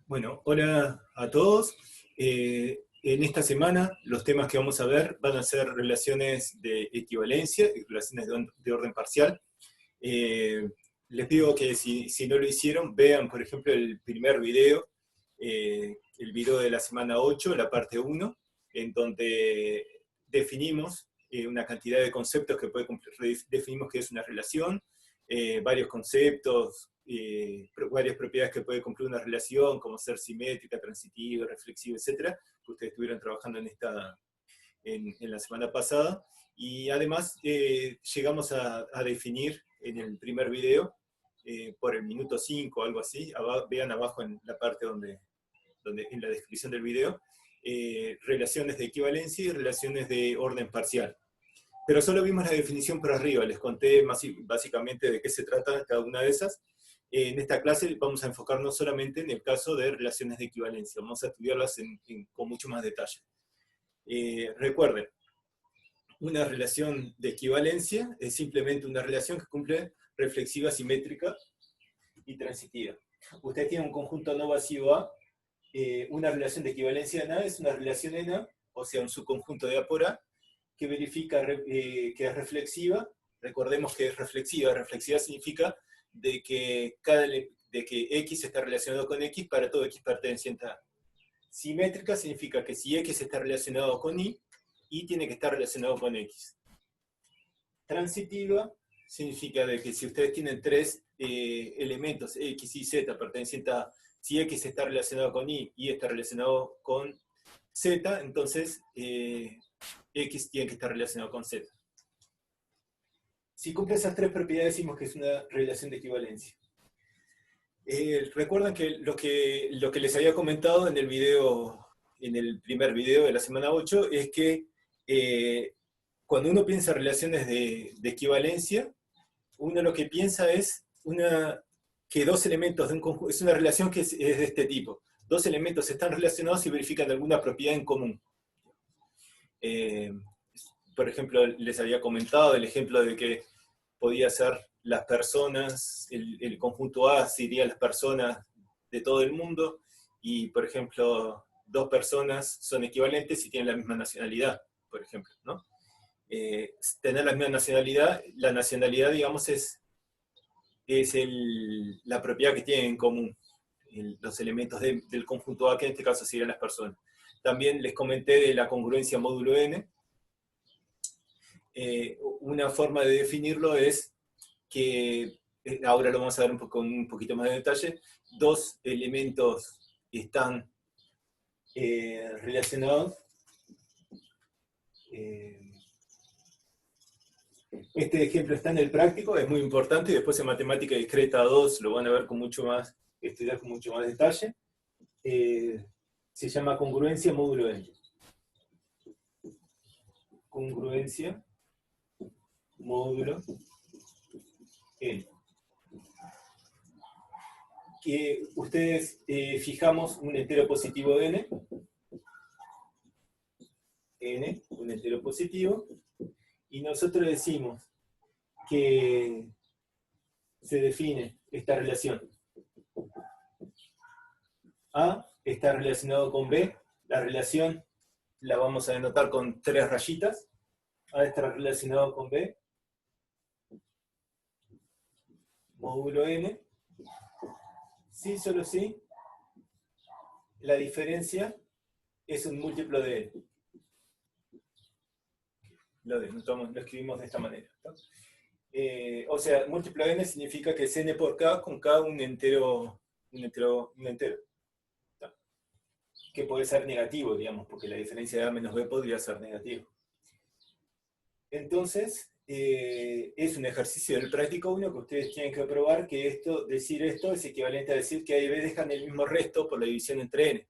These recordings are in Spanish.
Bueno, hola a todos. En esta semana los temas que vamos a ver van a ser relaciones de equivalencia y relaciones de orden parcial. Eh, Les pido que si no lo hicieron, vean por ejemplo el primer video, el video de la semana 8, la parte uno, en donde definimos una cantidad de conceptos que puede cumplir, definimos qué es una relación, varios conceptos, varias propiedades que puede cumplir una relación, como ser simétrica, transitiva, reflexiva, etcétera, que ustedes estuvieron trabajando en la semana pasada. Y además llegamos a definir en el primer video, por el minuto 5 o algo así, vean abajo en la parte en la descripción del video, relaciones de equivalencia y relaciones de orden parcial. Pero solo vimos la definición por arriba, les conté básicamente de qué se trata cada una de esas. En esta clase vamos a enfocarnos solamente en el caso de relaciones de equivalencia, vamos a estudiarlas con mucho más detalle. Recuerden, una relación de equivalencia es simplemente una relación que cumple reflexiva, simétrica y transitiva. Usted tiene un conjunto no vacío A, una relación de equivalencia en A es una relación en A, o sea, un subconjunto de A por A, que verifica que es reflexiva. Recordemos que es reflexiva. Reflexiva significa de que X está relacionado con X para todo X perteneciente a A. Simétrica significa que si X está relacionado con Y tiene que estar relacionado con X. Transitiva significa de que si ustedes tienen tres elementos, X y Z, pertenecientes a, si X está relacionado con Y está relacionado con Z, entonces X tiene que estar relacionado con Z. Si cumple esas tres propiedades, decimos que es una relación de equivalencia. Recuerdan que lo que les había comentado en el video, en el primer video de la semana 8, es que cuando uno piensa en relaciones de equivalencia, uno lo que piensa es que dos elementos de un conjunto, es una relación que es de este tipo. Dos elementos están relacionados y verifican alguna propiedad en común. Por ejemplo, les había comentado el ejemplo de que podía ser las personas, el conjunto A sería las personas de todo el mundo, y por ejemplo, dos personas son equivalentes si tienen la misma nacionalidad, por ejemplo, ¿no? Tener la misma nacionalidad, la nacionalidad, digamos, es la propiedad que tienen en común los elementos del conjunto A, que en este caso serían las personas. También les comenté de la congruencia módulo n. Una forma de definirlo es que, ahora lo vamos a ver con un poquito más de detalle, dos elementos están relacionados. Este ejemplo está en el práctico, es muy importante, y después en matemática discreta 2 lo van a ver con mucho más, estudiar con mucho más detalle. Se llama congruencia módulo n. Congruencia módulo n. Que ustedes fijamos un entero positivo de n, un entero positivo, y nosotros decimos que se define esta relación. A está relacionado con B, la relación la vamos a denotar con tres rayitas. A está relacionado con B, módulo n, sí, solo sí, la diferencia es un múltiplo de n. Lo escribimos de esta manera, ¿no? O sea, múltiplo de n significa que es n por k, con k un entero, ¿no? Que puede ser negativo, digamos, porque la diferencia de a menos b podría ser negativo. Entonces, es un ejercicio del práctico 1 que ustedes tienen que probar que decir esto es equivalente a decir que a y b dejan el mismo resto por la división entre n.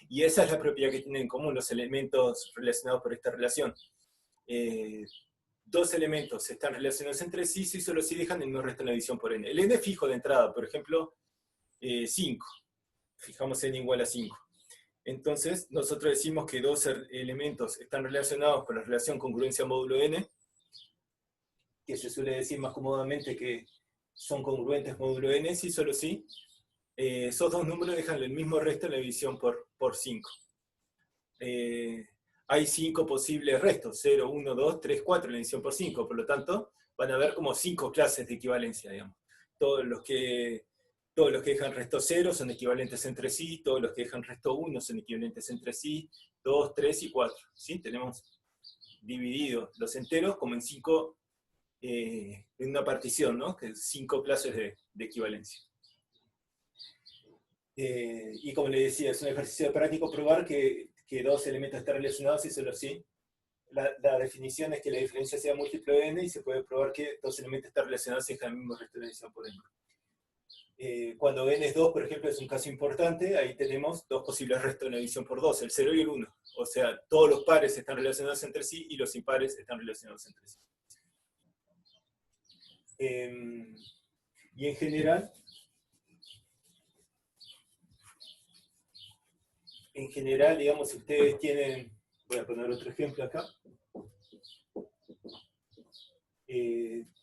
Y esa es la propiedad que tienen en común los elementos relacionados por esta relación. Dos elementos están relacionados entre sí, si solo si dejan el mismo resto en la división por n. El n fijo de entrada, por ejemplo, 5. Fijamos n igual a 5. Entonces, nosotros decimos que dos elementos están relacionados por la relación congruencia módulo n, que se suele decir más cómodamente que son congruentes módulo n, si solo si esos dos números dejan el mismo resto en la división por 5. Hay 5 posibles restos, 0, 1, 2, 3, 4 en la división por 5, por lo tanto, van a haber como 5 clases de equivalencia, digamos. Todos los que dejan resto 0 son equivalentes entre sí, todos los que dejan resto 1 son equivalentes entre sí, 2, 3 y 4. ¿Sí? Tenemos dividido los enteros como en 5, en una partición, ¿no? Que 5 clases de equivalencia. Y como le decía, es un ejercicio práctico probar que dos elementos están relacionados y solo sí. La definición es que la diferencia sea múltiplo de n y se puede probar que dos elementos están relacionados y dejan el mismo resto de la división por n. Cuando n es 2, por ejemplo, es un caso importante, ahí tenemos dos posibles restos en la división por 2, el 0 y el 1. O sea, todos los pares están relacionados entre sí y los impares están relacionados entre sí. Y en general, digamos, si ustedes tienen, voy a poner otro ejemplo acá,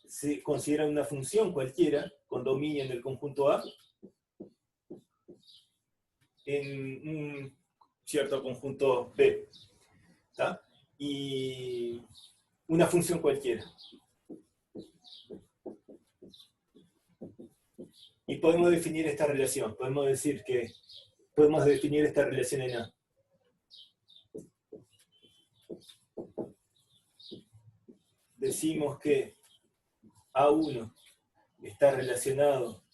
se considera una función cualquiera con dominio en el conjunto A en un cierto conjunto B, ¿tá? Y una función cualquiera. Y podemos definir esta relación, podemos definir esta relación en A. Decimos que A1 está relacionado,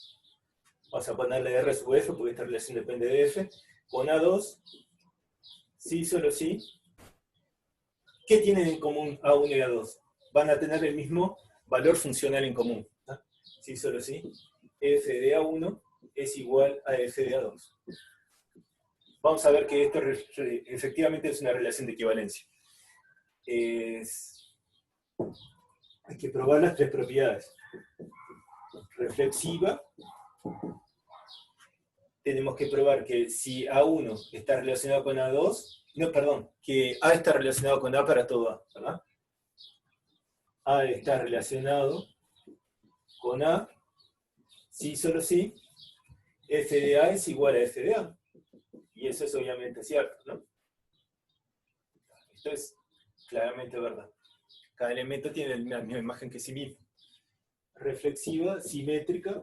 vamos a ponerle R sub F porque esta relación depende de F, con A2, sí, solo sí. ¿Qué tienen en común A1 y A2? Van a tener el mismo valor funcional en común. ¿Ah? Sí, solo sí. F de A1 es igual a F de A2. Vamos a ver que esto efectivamente es una relación de equivalencia. Hay que probar las tres propiedades. Reflexiva. Tenemos que probar que si A1 está relacionado con A2, no, perdón, que A está relacionado con A para todo A, ¿verdad? A está relacionado con A, sí, solo sí, F de A es igual a F de A. Y eso es obviamente cierto, ¿no? Esto es claramente verdad. Cada elemento tiene la misma imagen que sí mismo. Reflexiva, simétrica.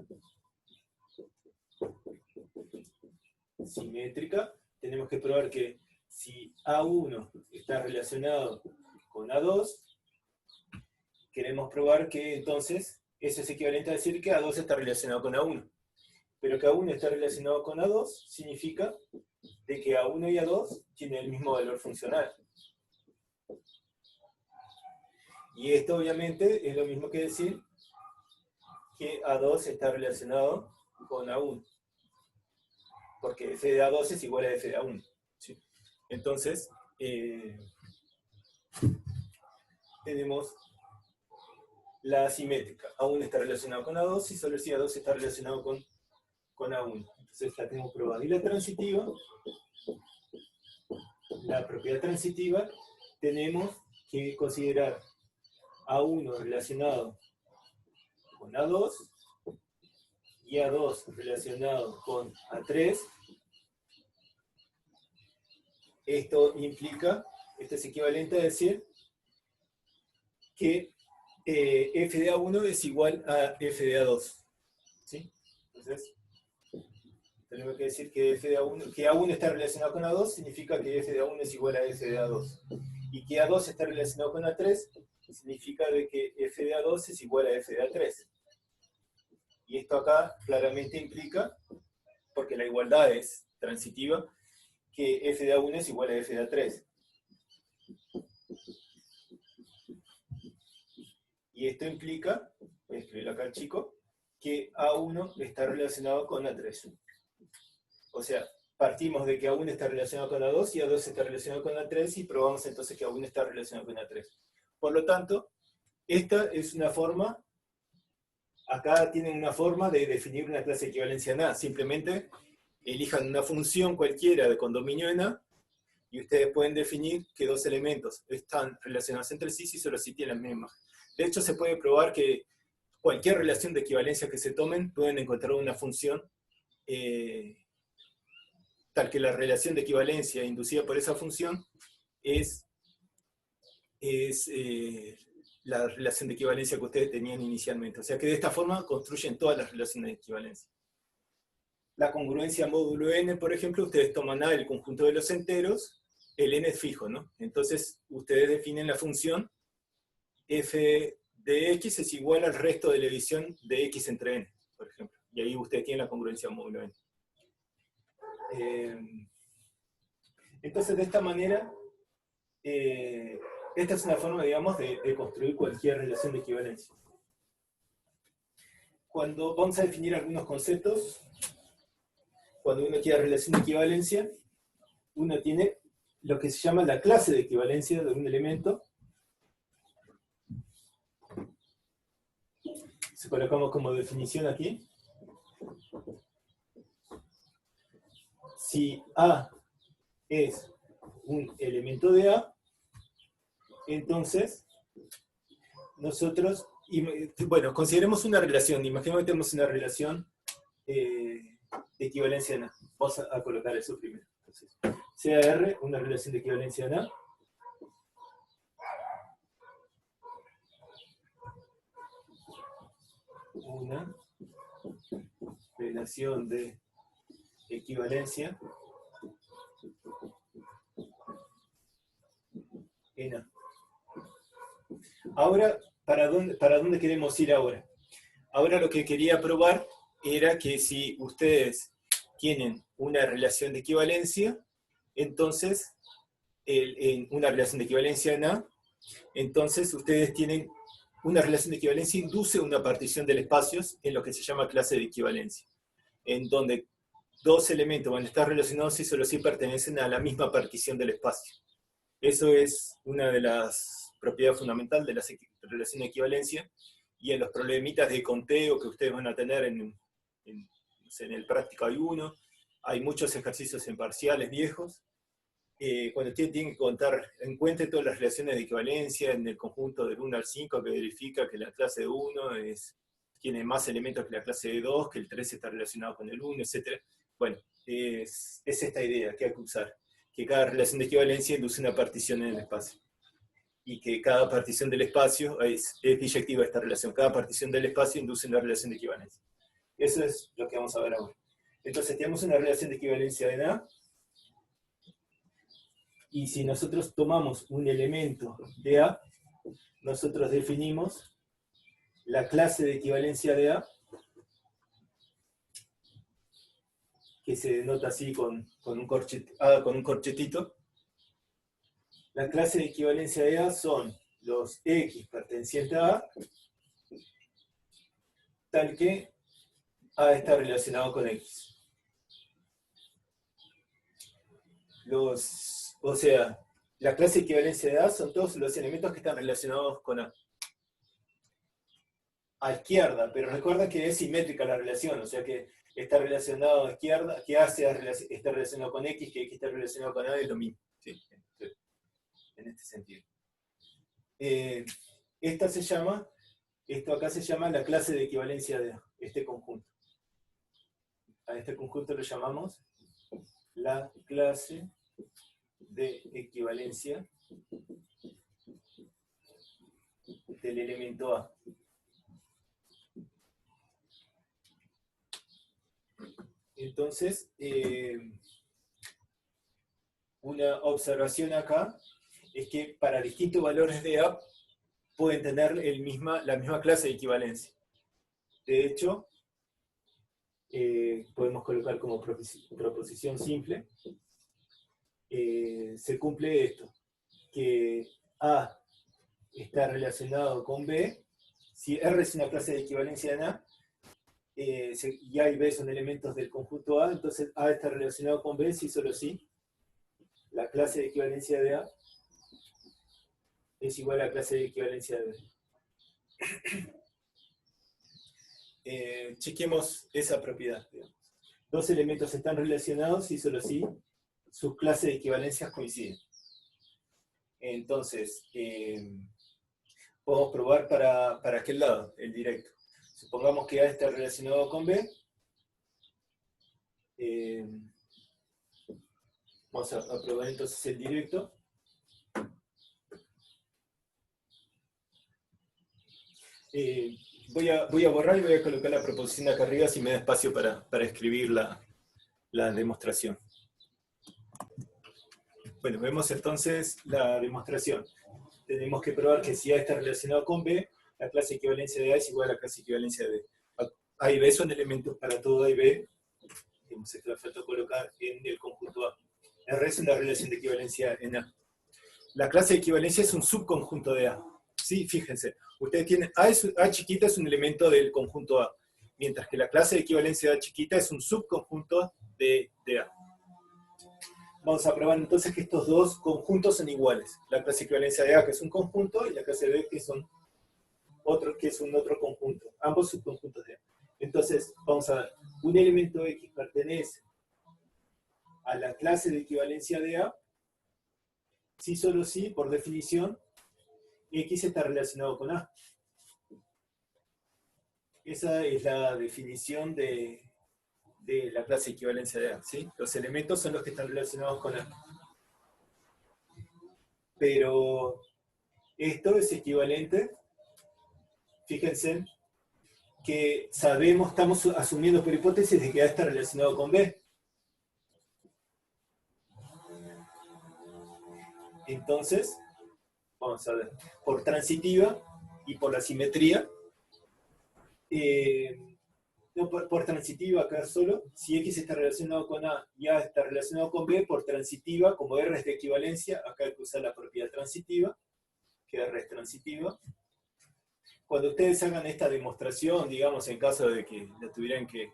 Simétrica, tenemos que probar que si A1 está relacionado con A2, queremos probar que entonces eso es equivalente a decir que A2 está relacionado con A1. Pero que A1 está relacionado con A2 significa de que A1 y A2 tienen el mismo valor funcional. Y esto obviamente es lo mismo que decir que A2 está relacionado con A1. Porque F de A2 es igual a F de A1. ¿Sí? Entonces, tenemos la asimétrica. A1 está relacionado con A2 y solo si A2 está relacionado con A1. Entonces la tenemos probada. Y la transitiva, la propiedad transitiva, tenemos que considerar A1 relacionado con A2 y A2 relacionado con A3. Esto es equivalente a decir que F de A1 es igual a F de A2. ¿Sí? Entonces, tenemos que decir que que A1 está relacionado con A2 significa que F de A1 es igual a F de A2. Y que A2 está relacionado con A3 significa de que F de A2 es igual a F de A3. Y esto acá claramente implica, porque la igualdad es transitiva, que F de A1 es igual a F de A3. Y esto implica, voy a escribirlo acá al chico, que A1 está relacionado con A3. O sea, partimos de que A1 está relacionado con A2 y A2 está relacionado con A3 y probamos entonces que A1 está relacionado con A3. Por lo tanto, esta es una forma, acá tienen una forma de definir una clase de equivalencia en A. Simplemente elijan una función cualquiera de condominio en A y ustedes pueden definir que dos elementos están relacionados entre sí si solo si tienen la misma. De hecho, se puede probar que cualquier relación de equivalencia que se tomen, pueden encontrar una función tal que la relación de equivalencia inducida por esa función es la relación de equivalencia que ustedes tenían inicialmente. O sea que de esta forma construyen todas las relaciones de equivalencia. La congruencia módulo n, por ejemplo, ustedes toman A, el conjunto de los enteros, el n es fijo, ¿no? Entonces ustedes definen la función f de x es igual al resto de la división de x entre n, por ejemplo. Y ahí ustedes tienen la congruencia módulo n. Entonces, de esta manera, esta es una forma, digamos, de construir cualquier relación de equivalencia. Cuando vamos a definir algunos conceptos, cuando uno quiere relación de equivalencia, uno tiene lo que se llama la clase de equivalencia de un elemento. Se colocamos como definición aquí. Si A es un elemento de A, entonces nosotros, bueno, consideremos una relación, imaginemos que tenemos una relación de equivalencia en A. Vamos a colocar eso primero. Entonces, sea R una relación de equivalencia en A. Una relación de equivalencia en A. Ahora, ¿para dónde queremos ir ahora? Ahora lo que quería probar era que si ustedes tienen una relación de equivalencia, entonces, en una relación de equivalencia en A, entonces ustedes tienen una relación de equivalencia induce una partición del espacio en lo que se llama clase de equivalencia, en donde dos elementos van a estar relacionados si solo sí pertenecen a la misma partición del espacio. Eso es una de las propiedades fundamentales de la relación de equivalencia, y en los problemitas de conteo que ustedes van a tener en el práctico hay uno, hay muchos ejercicios en parciales viejos, cuando ustedes tienen que contar en cuenta todas las relaciones de equivalencia en el conjunto del 1 al 5, que verifica que la clase de 1 tiene más elementos que la clase de 2, que el 3 está relacionado con el 1, etc. Bueno, es esta idea que hay que usar, que cada relación de equivalencia induce una partición en el espacio, y que cada partición del espacio es biyectiva esta relación, cada partición del espacio induce una relación de equivalencia. Eso es lo que vamos a ver ahora. Entonces tenemos una relación de equivalencia en A, y si nosotros tomamos un elemento de A, nosotros definimos la clase de equivalencia de A, que se denota así con un corchetito. La clase de equivalencia de A son los X pertenecientes a A, tal que A está relacionado con X. O sea, la clase de equivalencia de A son todos los elementos que están relacionados con A. A izquierda, pero recuerda que es simétrica la relación, o sea que está relacionado a izquierda, que A está relacionado con X, que X está relacionado con A, es lo mismo. ¿Sí? En este sentido. Esto acá se llama la clase de equivalencia de A, este conjunto. A este conjunto lo llamamos la clase de equivalencia del elemento A. Entonces, una observación acá es que para distintos valores de A pueden tener la misma clase de equivalencia. De hecho, podemos colocar como proposición simple, se cumple esto, que A está relacionado con B, si R es una clase de equivalencia en A, y A y B son elementos del conjunto A, entonces A está relacionado con B si solo si la clase de equivalencia de A es igual a la clase de equivalencia de B. Chequemos esa propiedad. Digamos. Dos elementos están relacionados y solo si sus clases de equivalencias coinciden. Entonces, podemos probar para aquel lado, el directo. Supongamos que A está relacionado con B, Eh, Vamos a probar entonces el directo. Voy a borrar y voy a colocar la proposición acá arriba si me da espacio para escribir la demostración. Bueno, vemos entonces la demostración. Tenemos que probar que si A está relacionado con B, la clase de equivalencia de A es igual a la clase de equivalencia de B. A y B son elementos para todo A y B. Esto le falta colocar en el conjunto A. R es una relación de equivalencia en A. La clase de equivalencia es un subconjunto de A. Sí, fíjense. Ustedes tienen A chiquita es un elemento del conjunto A, mientras que la clase de equivalencia de A chiquita es un subconjunto de A. Vamos a probar entonces que estos dos conjuntos son iguales. La clase de equivalencia de A, que es un conjunto, y la clase de B, que es un otro conjunto. Ambos subconjuntos de A. Entonces, vamos a ver. Un elemento X pertenece a la clase de equivalencia de A, si solo si, por definición, X está relacionado con A. Esa es la definición de la clase de equivalencia de A, ¿sí? Los elementos son los que están relacionados con A. Pero esto es equivalente, fíjense, que sabemos, estamos asumiendo por hipótesis de que A está relacionado con B. Entonces, vamos a ver, por transitiva y por la simetría, no, por transitiva acá solo, si X está relacionado con A y A está relacionado con B, por transitiva, como R es de equivalencia, acá hay que usar la propiedad transitiva, que R es transitiva. Cuando ustedes hagan esta demostración, digamos, en caso de que la tuvieran que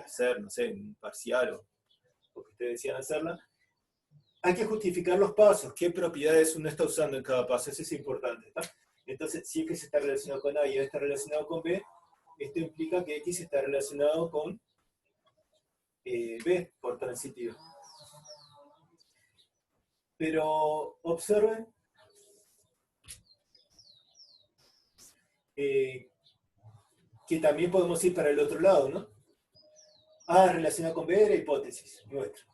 hacer, no sé, en un parcial o que ustedes decían hacerla, hay que justificar los pasos, qué propiedades uno está usando en cada paso, eso es importante, ¿tá? Entonces, si X está relacionado con A y A está relacionado con B, esto implica que X está relacionado con B por transitiva. Pero observen que también podemos ir para el otro lado, ¿no? A relacionado con B era hipótesis nuestra.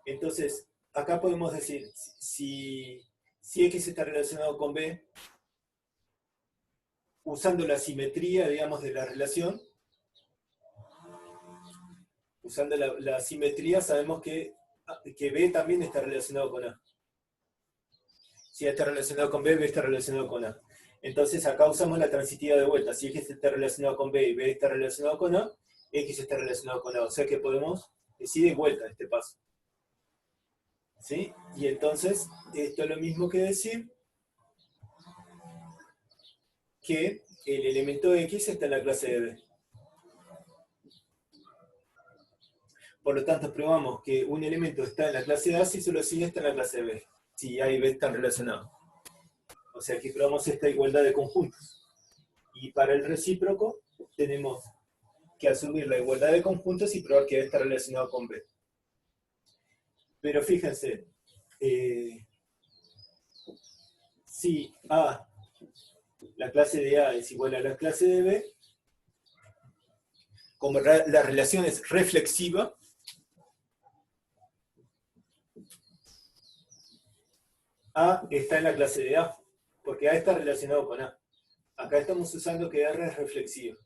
Entonces, acá podemos decir, si X está relacionado con B, usando la simetría, digamos, de la relación, usando la simetría sabemos que B también está relacionado con A. Si A está relacionado con B, B está relacionado con A. Entonces acá usamos la transitiva de vuelta. Si X está relacionado con B y B está relacionado con A, X está relacionado con A. O sea que podemos decir de vuelta este paso. ¿Sí? Y entonces, esto es lo mismo que decir que el elemento X está en la clase de B. Por lo tanto, probamos que un elemento está en la clase de A si solo si está en la clase de B. Si A y B están relacionados. O sea que probamos esta igualdad de conjuntos. Y para el recíproco tenemos que asumir la igualdad de conjuntos y probar que A está relacionado con B. Pero fíjense, si A, la clase de A es igual a la clase de B, como la relación es reflexiva, A está en la clase de A, porque A está relacionado con A. Acá estamos usando que R es reflexivo.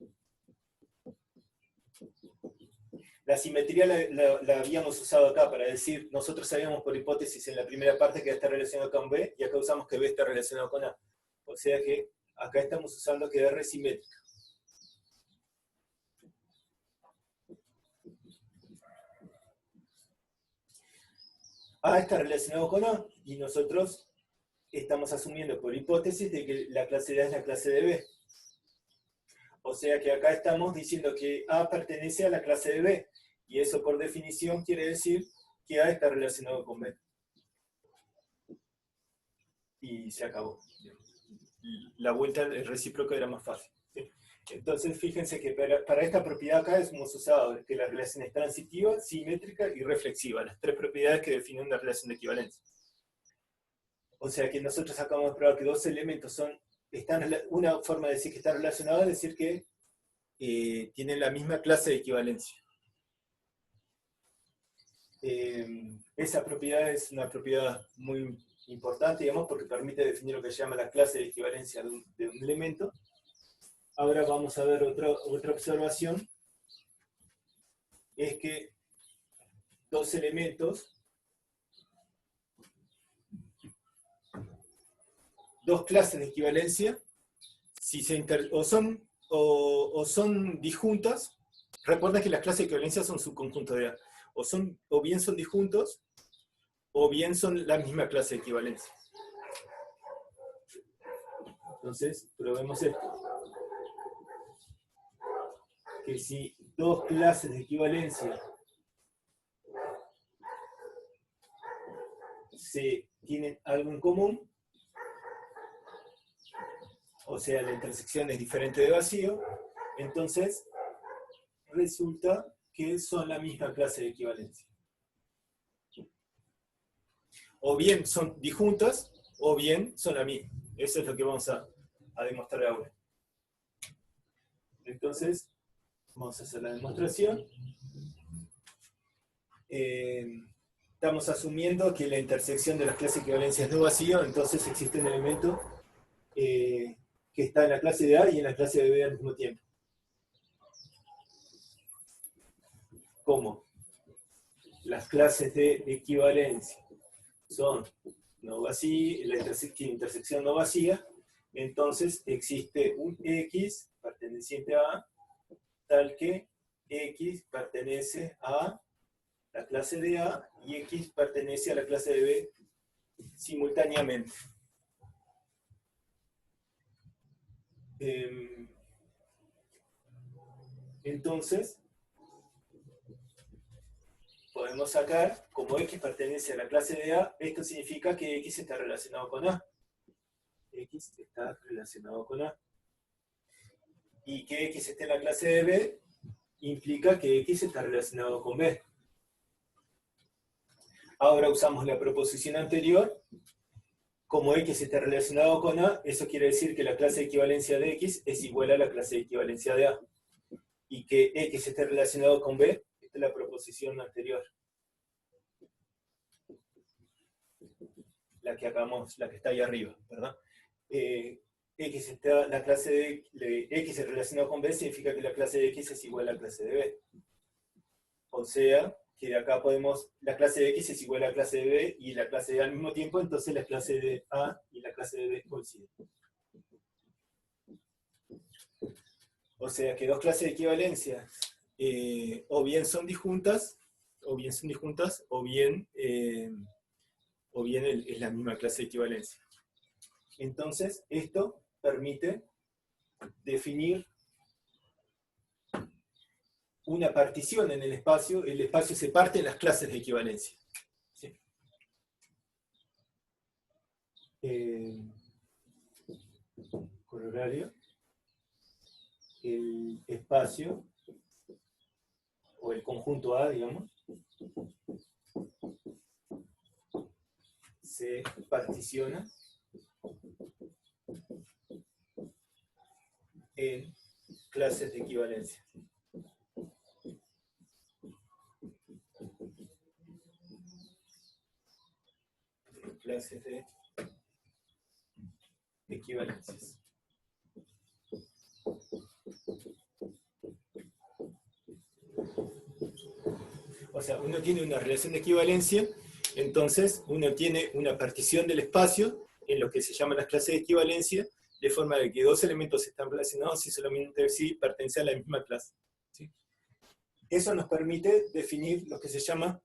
La simetría la habíamos usado acá para decir, nosotros sabíamos por hipótesis en la primera parte que A está relacionado con B, y acá usamos que B está relacionado con A. O sea que acá estamos usando que R es simétrica. A está relacionado con A, y nosotros estamos asumiendo por hipótesis de que la clase de A es la clase de B. O sea que acá estamos diciendo que A pertenece a la clase de B, y eso por definición quiere decir que A está relacionado con B. Y se acabó. La vuelta al recíproco era más fácil. ¿Sí? Entonces fíjense que para esta propiedad acá hemos usado que la relación es transitiva, simétrica y reflexiva, las tres propiedades que definen una relación de equivalencia. O sea que nosotros acabamos de probar que dos elementos una forma de decir que están relacionados es decir que tienen la misma clase de equivalencia. Esa propiedad es una propiedad muy importante, digamos, porque permite definir lo que se llama la clase de equivalencia de un elemento. Ahora vamos a ver otra observación, es que dos elementos, dos clases de equivalencia, si o son disjuntas, recuerda que las clases de equivalencia son subconjuntos de A, o bien son disjuntos, o bien son la misma clase de equivalencia. Entonces, probemos esto. Que si dos clases de equivalencia se tienen algo en común, o sea, la intersección es diferente de vacío, entonces resulta que son la misma clase de equivalencia. O bien son disjuntas, o bien son la misma. Eso es lo que vamos a demostrar ahora. Entonces, vamos a hacer la demostración. Estamos asumiendo que la intersección de las clases de equivalencia es no vacío, entonces existe un elemento que está en la clase de A y en la clase de B al mismo tiempo. ¿Cómo? Las clases de equivalencia son no vacía, la intersección no vacía, entonces existe un X perteneciente a A, tal que X pertenece a la clase de A y X pertenece a la clase de B simultáneamente. Entonces, podemos sacar, como X pertenece a la clase de A, esto significa que X está relacionado con A. X está relacionado con A. Y que X esté en la clase de B implica que X está relacionado con B. Ahora usamos la proposición anterior. Como X está relacionado con A, eso quiere decir que la clase de equivalencia de X es igual a la clase de equivalencia de A. Y que X esté relacionado con B, esta es la proposición anterior. La que acabamos, la que está ahí arriba, ¿verdad? X está, la clase de X es relacionado con B, significa que la clase de X es igual a la clase de B. O sea, que de acá podemos, la clase de X es igual a la clase de B y la clase de A al mismo tiempo, entonces la clase de A y la clase de B coinciden. O sea que dos clases de equivalencia o bien son disjuntas, o bien es la misma clase de equivalencia. Entonces, esto permite definir una partición en el espacio se parte en las clases de equivalencia. ¿Sí? Corolario, el espacio, o el conjunto A, digamos, se particiona en clases de equivalencia. Clases de equivalencias. O sea, uno tiene una relación de equivalencia, entonces uno tiene una partición del espacio en lo que se llaman las clases de equivalencia, de forma de que dos elementos están relacionados y solamente entre sí pertenecen a la misma clase. ¿Sí? Eso nos permite definir lo que se llama,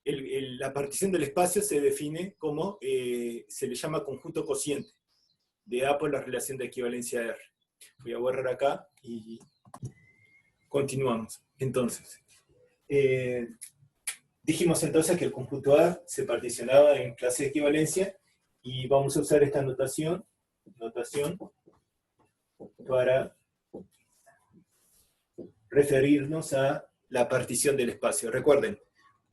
la partición del espacio se define como, se le llama conjunto cociente, de A por la relación de equivalencia de R. Voy a borrar acá y continuamos. Entonces, dijimos entonces que el conjunto A se particionaba en clases de equivalencia y vamos a usar esta notación para referirnos a la partición del espacio. Recuerden,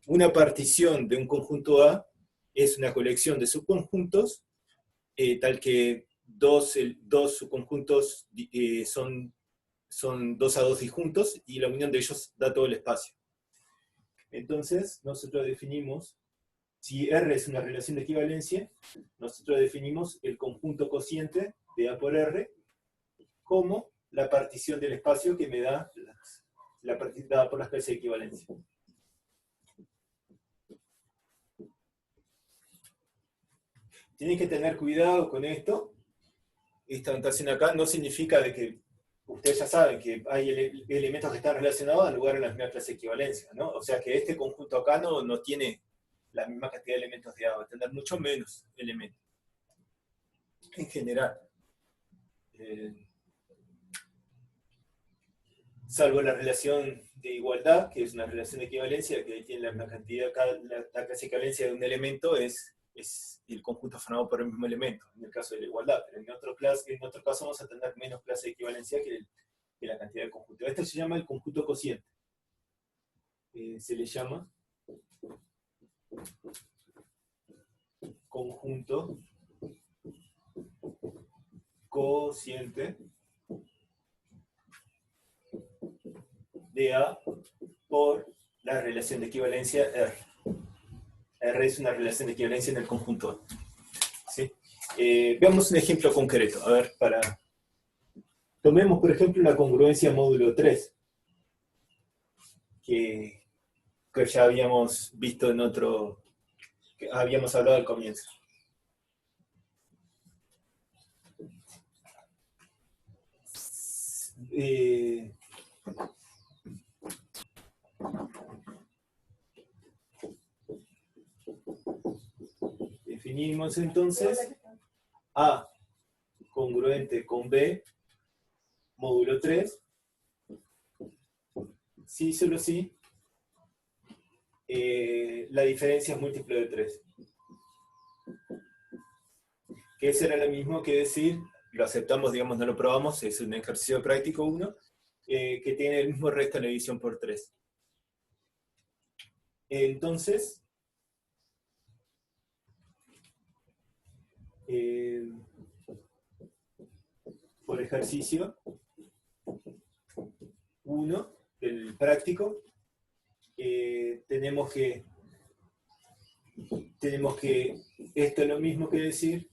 una partición de un conjunto A es una colección de subconjuntos, tal que dos subconjuntos son 2 a 2 disjuntos y la unión de ellos da todo el espacio. Entonces, nosotros definimos, si R es una relación de equivalencia, nosotros definimos el conjunto cociente de A por R como la partición del espacio que me da la partición dada por las clases de equivalencia. Tienen que tener cuidado con esto. Esta notación acá no significa de que ustedes ya saben que hay elementos que están relacionados al lugar en la misma clase de equivalencia, ¿no? O sea que este conjunto acá no tiene la misma cantidad de elementos de A, va a tener mucho menos elementos. En general. Salvo la relación de igualdad, que es una relación de equivalencia, que tiene la misma cantidad, la clase de equivalencia de un elemento es el conjunto formado por el mismo elemento, en el caso de la igualdad, pero en otro caso vamos a tener menos clase de equivalencia que la cantidad del conjunto. Esto se llama el conjunto cociente. Se le llama conjunto cociente de A por la relación de equivalencia R. R es una relación de equivalencia en el conjunto A. ¿Sí? Veamos un ejemplo concreto. A ver, tomemos, por ejemplo, la congruencia módulo 3, que ya habíamos visto en otro, que habíamos hablado al comienzo. Definimos entonces A congruente con B, módulo 3, sí, solo sí, la diferencia es múltiplo de 3. Que eso era lo mismo que decir, lo aceptamos, digamos, no lo probamos, es un ejercicio práctico 1, que tiene el mismo resto en la división por 3. Entonces, por ejercicio 1, el práctico, tenemos que esto es lo mismo que decir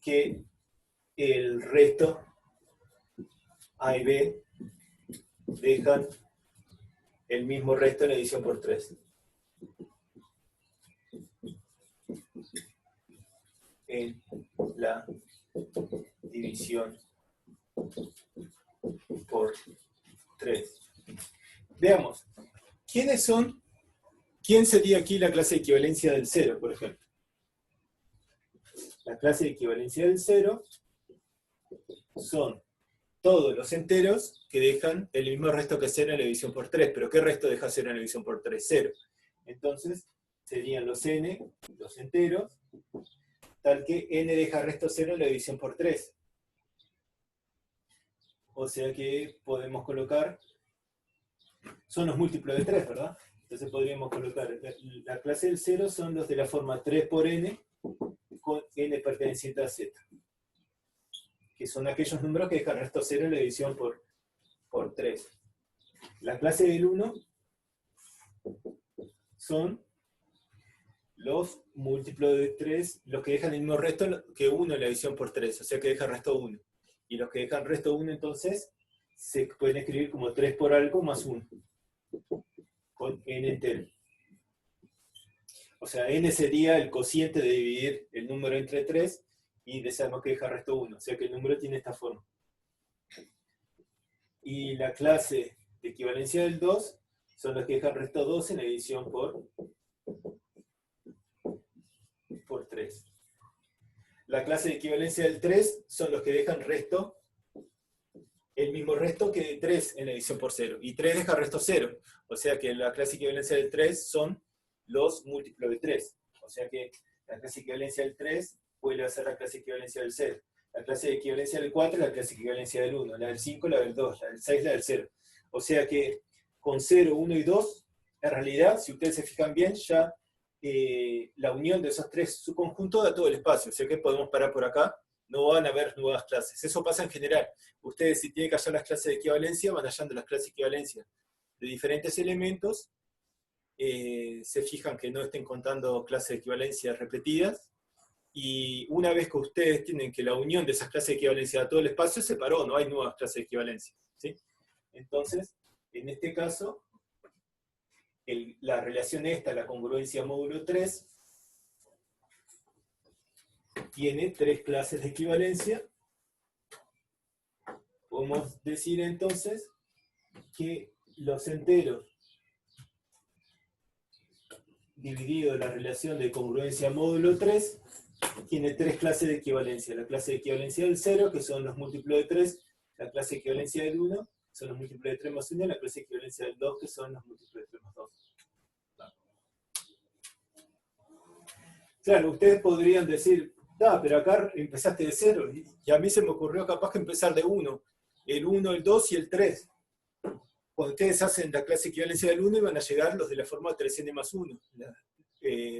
que el resto A y B dejan el mismo resto en la división por 3. En la división por 3. Veamos, ¿quién sería aquí la clase de equivalencia del 0, por ejemplo? La clase de equivalencia del 0 son todos los enteros que dejan el mismo resto que 0 en la división por 3. ¿Pero qué resto deja 0 en la división por 3? 0. Entonces, serían los n, los enteros, tal que n deja resto 0 en la división por 3. O sea que podemos colocar, son los múltiplos de 3, ¿verdad? Entonces podríamos colocar, la clase del 0 son los de la forma 3 por n, con n perteneciente a z. Que son aquellos números que dejan resto 0 en la división por 3. La clase del 1 son los múltiplos de 3, los que dejan el mismo resto que 1 en la división por 3, o sea que dejan resto 1. Y los que dejan resto 1 entonces se pueden escribir como 3 por algo más 1, con n entero. O sea, n sería el cociente de dividir el número entre 3, y deseamos que deja resto 1, o sea que el número tiene esta forma. Y la clase de equivalencia del 2 son los que dejan resto 2 en la división por 3. La clase de equivalencia del 3 son los que dejan resto, el mismo resto que 3 en la división por 0. Y 3 deja resto 0. O sea que la clase de equivalencia del 3 son los múltiplos de 3. O sea que la clase de equivalencia del 3 vuelve a ser la clase de equivalencia del 0. La clase de equivalencia del 4 es la clase de equivalencia del 1. La del 5 la del 2. La del 6 la del 0. O sea que con 0, 1 y 2, en realidad, si ustedes se fijan bien, ya la unión de esos tres subconjuntos da todo el espacio. O sea que podemos parar por acá. No van a haber nuevas clases. Eso pasa en general. Ustedes, si tienen que hallar las clases de equivalencia, van hallando las clases de equivalencia de diferentes elementos, se fijan que no estén contando clases de equivalencia repetidas, y una vez que ustedes tienen que la unión de esas clases de equivalencia a todo el espacio se paró, no hay nuevas clases de equivalencia, ¿sí? Entonces, en este caso, la relación esta, la congruencia módulo 3, tiene 3 clases de equivalencia. Podemos decir entonces que los enteros dividido la relación de congruencia módulo 3 tiene 3 clases de equivalencia. La clase de equivalencia del 0, que son los múltiplos de 3, la clase de equivalencia del 1, que son los múltiplos de 3 más 1, y la clase de equivalencia del 2, que son los múltiplos de 3 más 2. Claro, ustedes podrían decir, pero acá empezaste de 0, y a mí se me ocurrió capaz que empezar de 1. El 1, el 2 y el 3. Cuando ustedes hacen la clase de equivalencia del 1, van a llegar los de la forma 3n más 1.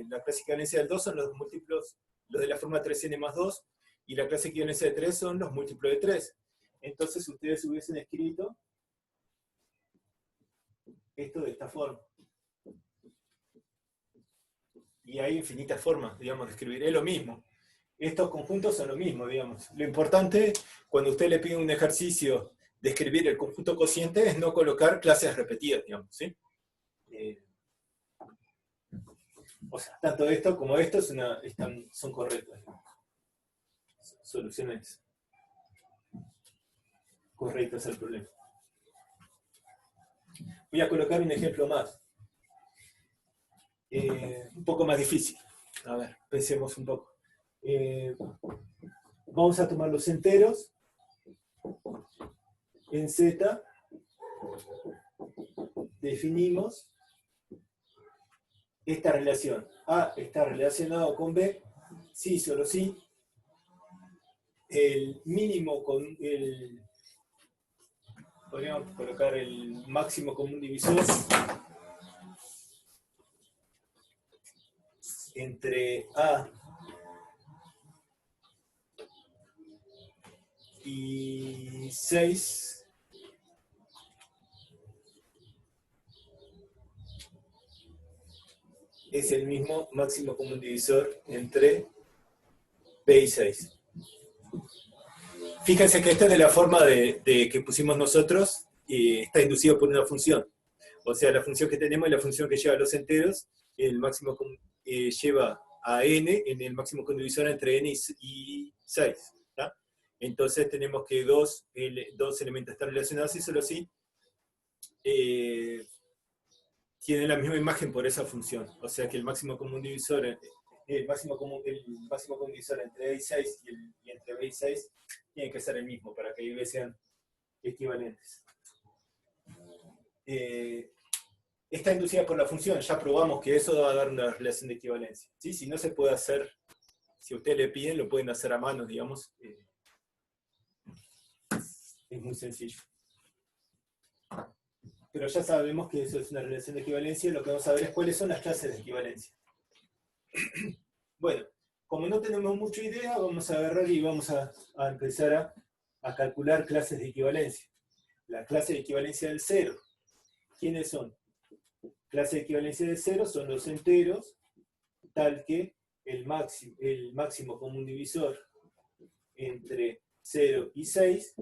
La clase de equivalencia del 2 son los múltiplos, los de la forma 3n más 2, y la clase de equivalencia de 3 son los múltiplos de 3. Entonces ustedes hubiesen escrito esto de esta forma. Y hay infinitas formas, digamos, de escribir. Es lo mismo. Estos conjuntos son lo mismo, digamos. Lo importante, cuando usted le pide un ejercicio de escribir el conjunto cociente, es no colocar clases repetidas, digamos, ¿sí? O sea, tanto esto como esto son correctas, digamos. Soluciones correctas al problema. Voy a colocar un ejemplo más. Un poco más difícil. A ver, pensemos un poco. Vamos a tomar los enteros en Z. Definimos esta relación. A está relacionado con B, sí, solo sí. El mínimo con el... Podríamos colocar el máximo común divisor entre A y 6 es el mismo máximo común divisor entre B y 6. Fíjense que esta es de la forma de que pusimos nosotros, y está inducido por una función. O sea, la función que tenemos es la función que lleva a los enteros, el máximo lleva a n en el máximo común divisor entre n y 6. ¿tá? Entonces tenemos que dos elementos están relacionados y solo si tienen la misma imagen por esa función. O sea que el máximo común divisor, el máximo común divisor entre A y 6 y entre B y 6 tiene que ser el mismo para que ahí sean equivalentes. Está inducida por la función, ya probamos que eso va a dar una relación de equivalencia. ¿Sí? Si no se puede hacer, si ustedes le piden, lo pueden hacer a mano, digamos. Es muy sencillo. Pero ya sabemos que eso es una relación de equivalencia, lo que vamos a ver es cuáles son las clases de equivalencia. Bueno, como no tenemos mucha idea, vamos a agarrar y vamos a empezar a calcular clases de equivalencia. La clase de equivalencia del 0. ¿Quiénes son? Clase de equivalencia del 0 son los enteros, tal que el máximo común divisor entre 0 y 6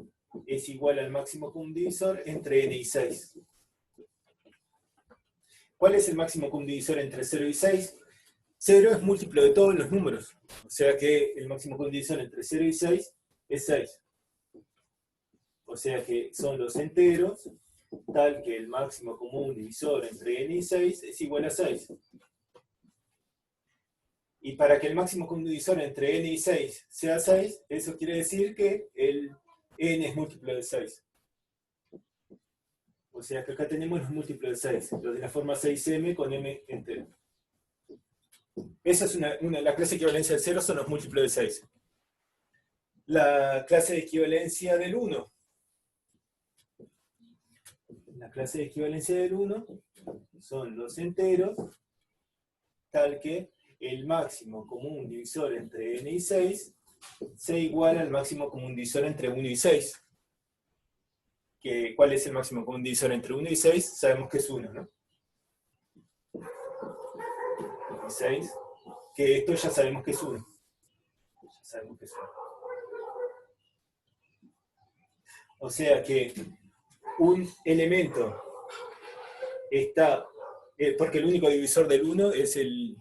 es igual al máximo común divisor entre n y 6. ¿Cuál es el máximo común divisor entre 0 y 6? 0 es múltiplo de todos los números. O sea que el máximo común divisor entre 0 y 6 es 6. O sea que son los enteros, tal que el máximo común divisor entre n y 6 es igual a 6. Y para que el máximo común divisor entre n y 6 sea 6, eso quiere decir que el n es múltiplo de 6. O sea que acá tenemos los múltiplos de 6, los de la forma 6m con m entero. Esa es la clase de equivalencia del 0, son los múltiplos de 6. La clase de equivalencia del 1. La clase de equivalencia del 1 son los enteros, tal que el máximo común divisor entre n y 6 sea igual al máximo común divisor entre 1 y 6. ¿cuál es el máximo común divisor entre 1 y 6? Sabemos que es 1, ¿no? Y 6, que esto ya sabemos que es 1. Ya sabemos que es 1. O sea que un elemento está, porque el único divisor del 1 es el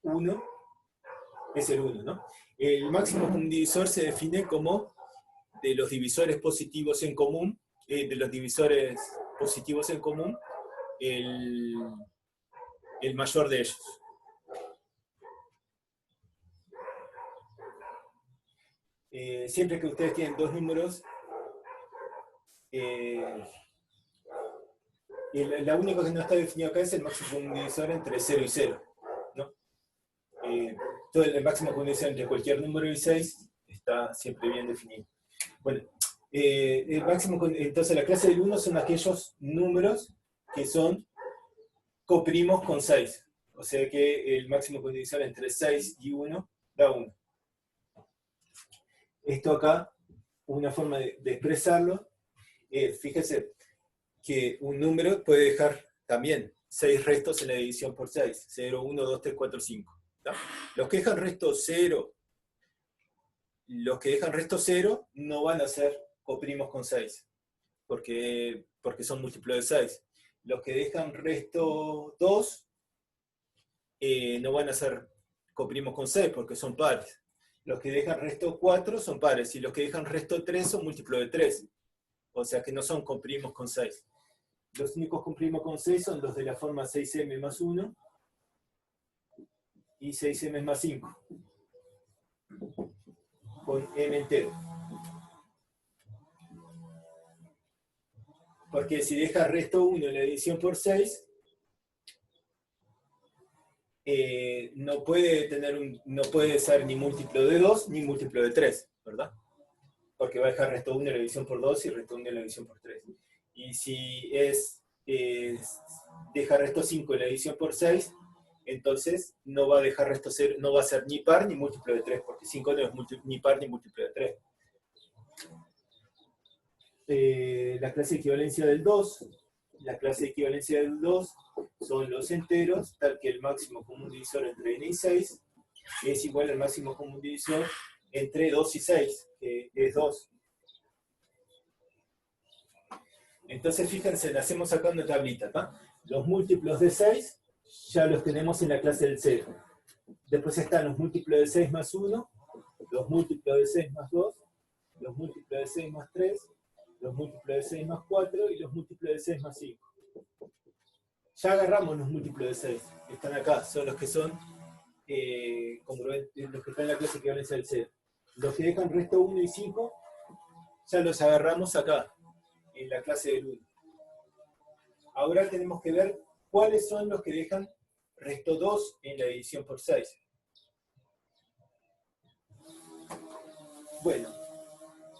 1, es el 1, ¿no? El máximo común divisor se define como de los divisores positivos en común, de los divisores positivos en común, el mayor de ellos. Siempre que ustedes tienen dos números, la única que no está definido acá es el máximo común divisor entre 0 y 0, ¿no? Todo el máximo común divisor entre cualquier número y 6 está siempre bien definido. Bueno, el máximo, entonces la clase del 1 son aquellos números que son coprimos con 6. O sea que el máximo común divisor entre 6 y 1 da 1. Esto acá, una forma de expresarlo, fíjese que un número puede dejar también 6 restos en la división por 6. 0, 1, 2, 3, 4, 5. ¿Tá? Los que dejan resto 0, no van a ser coprimos con 6, porque son múltiplos de 6. Los que dejan resto 2 no van a ser coprimos con 6, porque son pares. Los que dejan resto 4 son pares, y los que dejan resto 3 son múltiplos de 3. O sea que no son comprimos con 6. Los únicos comprimos con 6 son los de la forma 6m más 1 y 6m más 5, con m entero. Porque si deja resto 1 en la división por 6, no puede ser ni múltiplo de 2 ni múltiplo de 3, ¿verdad? Porque va a dejar resto 1 en la división por 2 y resto 1 en la división por 3. Y si deja resto 5 en la división por 6, entonces no va a dejar resto 0, no va a ser ni par ni múltiplo de 3, porque 5 no es ni par ni múltiplo de 3. La clase de equivalencia del 2, la clase de equivalencia del 2 son los enteros, tal que el máximo común divisor entre n y 6 es igual al máximo común divisor entre 2 y 6, que es 2. Entonces, fíjense, le hacemos acá una tablita, ¿tá? Los múltiplos de 6 ya los tenemos en la clase del 0. Después están los múltiplos de 6 más 1, los múltiplos de 6 más 2, los múltiplos de 6 más 3, los múltiplos de 6 más 4 y los múltiplos de 6 más 5. Ya agarramos los múltiplos de 6, que están acá, son los que son congruentes, los que están en la clase equivalencia del 0. Los que dejan resto 1 y 5, ya los agarramos acá, en la clase del 1. Ahora tenemos que ver cuáles son los que dejan resto 2 en la división por 6. Bueno,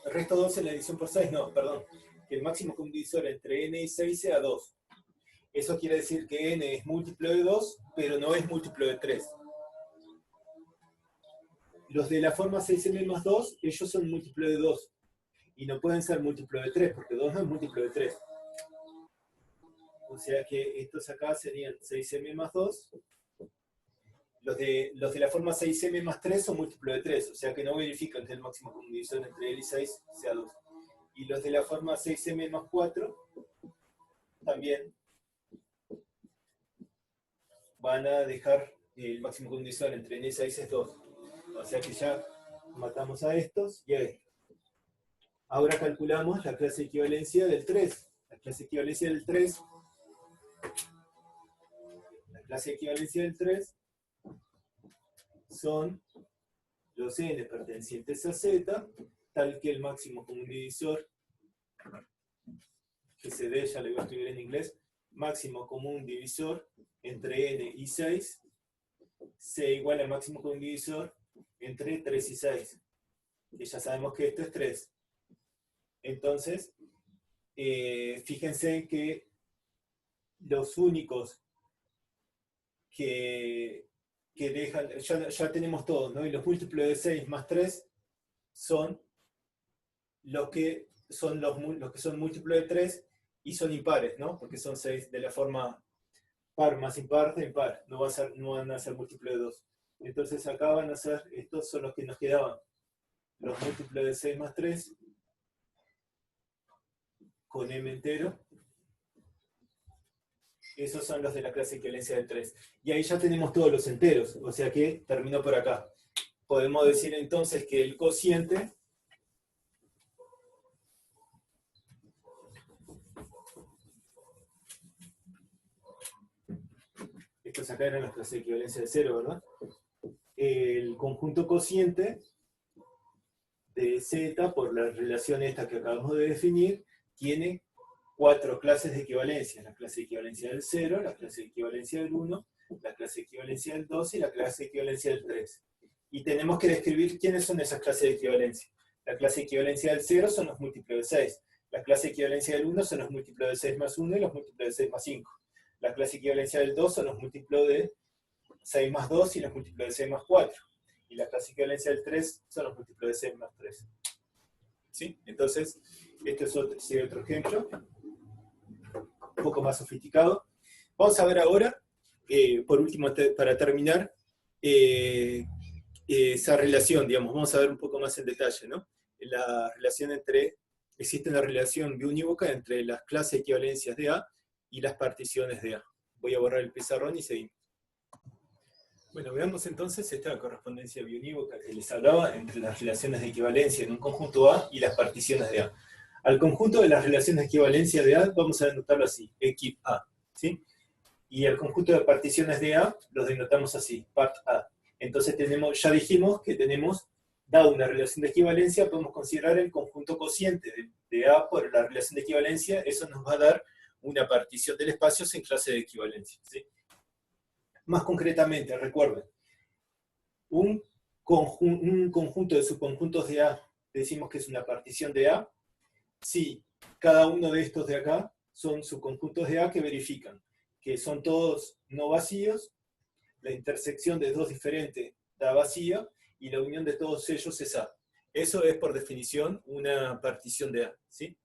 resto 2 en la división por 6, no, perdón. Que el máximo común divisor entre n y 6 sea 2. Eso quiere decir que n es múltiplo de 2, pero no es múltiplo de 3. Los de la forma 6m más 2, ellos son múltiplo de 2. Y no pueden ser múltiplo de 3, porque 2 no es múltiplo de 3. O sea que estos acá serían 6m más 2. Los de la forma 6m más 3 son múltiplo de 3, o sea que no verifican que el máximo común divisor entre él y 6 sea 2. Y los de la forma 6m más 4 también van a dejar el máximo común divisor entre n y 6 es 2. O sea que ya matamos a estos y a estos. Ahora calculamos la clase de equivalencia del 3. La clase de equivalencia del 3. La clase de equivalencia del 3 son los n pertenecientes a z, tal que el máximo común divisor, que se dé, ya lo voy a escribir en inglés, máximo común divisor entre n y 6, sea igual al máximo común divisor entre 3 y 6. Que ya sabemos que esto es 3. Entonces, fíjense que los únicos que dejan, ya tenemos todos, ¿no? Y los múltiplos de 6 más 3 son los que son los que son múltiplos de 3 y son impares, ¿no? Porque son 6 de la forma par más impar de impar, no van a ser múltiplos de 2. Entonces acá van a ser, estos son los que nos quedaban, los múltiplos de 6 más 3, con m entero. Esos son los de la clase de equivalencia de 3. Y ahí ya tenemos todos los enteros, o sea que terminó por acá. Podemos decir entonces que el cociente estos acá eran las clases de equivalencia de 0, ¿verdad? El conjunto cociente de Z, por la relación esta que acabamos de definir, tiene 4 clases de equivalencia. La clase de equivalencia del 0, la clase de equivalencia del 1, la clase de equivalencia del 2 y la clase de equivalencia del 3. Y tenemos que describir quiénes son esas clases de equivalencia. La clase de equivalencia del 0 son los múltiplos de 6. La clase de equivalencia del 1 son los múltiplos de 6 más 1 y los múltiplos de 6 más 5. La clase de equivalencia del 2 son los múltiplos de 6 más 2 y los múltiplos de 6 más 4. Y la clase de equivalencia del 3 son los múltiplos de 6 más 3. ¿Sí? Entonces, este es otro ejemplo, un poco más sofisticado. Vamos a ver ahora, por último, para terminar, esa relación, digamos, vamos a ver un poco más en detalle, ¿no? La relación existe una relación biunívoca entre las clases equivalencias de A y las particiones de A. Voy a borrar el pizarrón y seguimos. Bueno, veamos entonces esta correspondencia biunívoca que les hablaba entre las relaciones de equivalencia en un conjunto A y las particiones de A. Al conjunto de las relaciones de equivalencia de A vamos a denotarlo así, equip A, ¿sí? Y al conjunto de particiones de A los denotamos así, part A. Entonces ya dijimos que tenemos, dado una relación de equivalencia, podemos considerar el conjunto cociente de A por la relación de equivalencia, eso nos va a dar una partición del espacio en clase de equivalencia, ¿sí? Más concretamente, recuerden, un conjunto de subconjuntos de A, decimos que es una partición de A, si cada uno de estos de acá son subconjuntos de A que verifican que son todos no vacíos, la intersección de dos diferentes da vacía, y la unión de todos ellos es A. Eso es, por definición, una partición de A, ¿sí?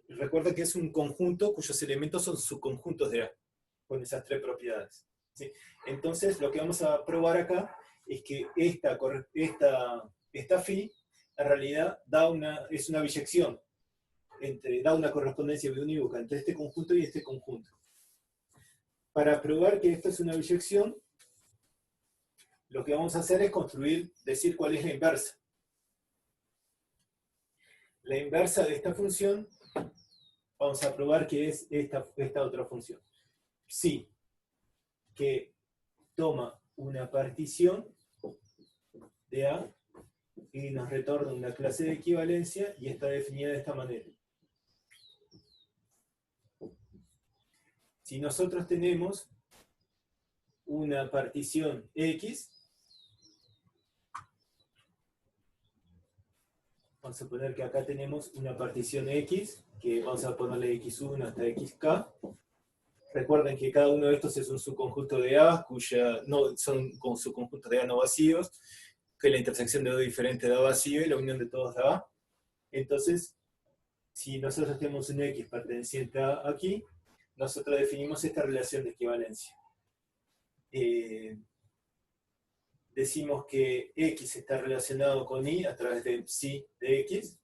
Recuerda que es un conjunto cuyos elementos son subconjuntos de A, con esas 3 propiedades, ¿sí? Entonces, lo que vamos a probar acá es que esta phi, en realidad, es una biyección, da una correspondencia biunívoca entre este conjunto y este conjunto. Para probar que esto es una biyección, lo que vamos a hacer es decir cuál es la inversa. La inversa de esta función, vamos a probar que es esta otra función. Psi, que toma una partición de A y nos retorna una clase de equivalencia y está definida de esta manera. Si nosotros tenemos una partición X, vamos a poner que acá tenemos una partición X, que vamos a ponerle X1 hasta XK. Recuerden que cada uno de estos es un subconjunto de A, son subconjuntos de A no vacíos, que la intersección de dos diferentes da vacío y la unión de todos da A. Entonces, si nosotros tenemos un X perteneciente a aquí, nosotros definimos esta relación de equivalencia. Decimos que X está relacionado con Y a través de psi de X.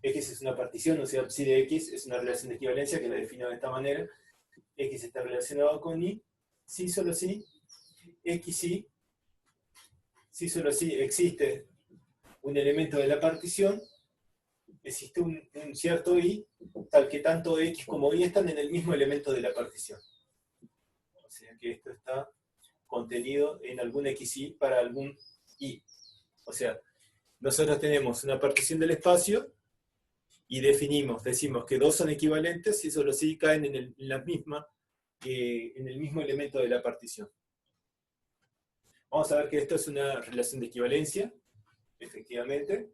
X es una partición, o sea, psi de X es una relación de equivalencia que la defino de esta manera. X está relacionado con Y, si solo si, XY, si solo si existe un elemento de la partición, existe un cierto Y, tal que tanto X como Y están en el mismo elemento de la partición. O sea que esto está contenido en algún XY para algún Y. O sea, nosotros tenemos una partición del espacio y decimos que dos son equivalentes y solo si caen en el mismo elemento de la partición. Vamos a ver que esto es una relación de equivalencia, efectivamente.